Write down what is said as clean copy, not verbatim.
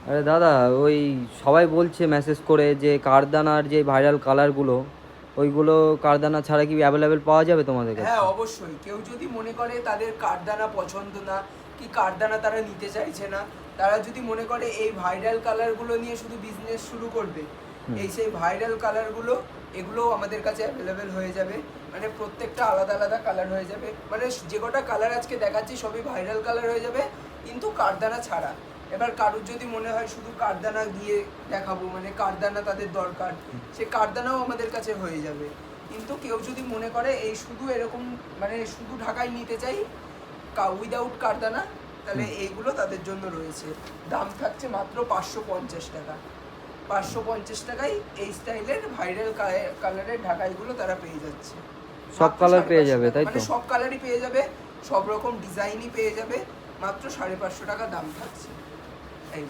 আরে দাদা, ওই সবাই বলছে মেসেজ করে যে কারদানার যে ভাইরাল কালারগুলো, ওইগুলো কারদানা ছাড়া কি অ্যাভেলেবেল পাওয়া যাবে তোমাদের হ্যাঁ কাছে? অবশ্যই, কেউ যদি মনে করে তাদের কাঠদানা পছন্দ না, কি কাঠদানা তারা নিতে চাইছে না, তারা যদি মনে করে এই ভাইরাল কালারগুলো নিয়ে শুধু বিজনেস শুরু করবে, হুম। এই সেই ভাইরাল কালারগুলো এগুলোও আমাদের কাছে অ্যাভেলেবেল হয়ে যাবে। মানে প্রত্যেকটা আলাদা আলাদা কালার হয়ে যাবে, মানে যে কটা কালার আজকে দেখাচ্ছি সবই ভাইরাল কালার হয়ে যাবে, কিন্তু কাঠদানা ছাড়া। এবার কারুর যদি মনে হয় শুধু কাঠদানা দিয়ে দেখাবো, মানে কাঠদানা তাদের দরকার, সে কাঠদানাও আমাদের কাছে হয়ে যাবে। কিন্তু কেউ যদি মনে করে এই শুধু এরকম মানে শুধু ঢাকাই নিতে চাই উইদাউট কারদানা, তাহলে হুম। এইগুলো তাদের জন্য রয়েছে। দাম থাকছে মাত্র 550 টাকা। 550 টাকায় এই স্টাইলের ভাইরাল কালারের ঢাকাইগুলো তারা পেয়ে যাচ্ছে। সব মাত্র কালার পেয়ে 550 যাবে, টাকা, তাই মানে তো? সব কালারই পেয়ে যাবে, সব রকম ডিজাইনই পেয়ে যাবে, মাত্র 550 টাকা দাম থাকছে। এই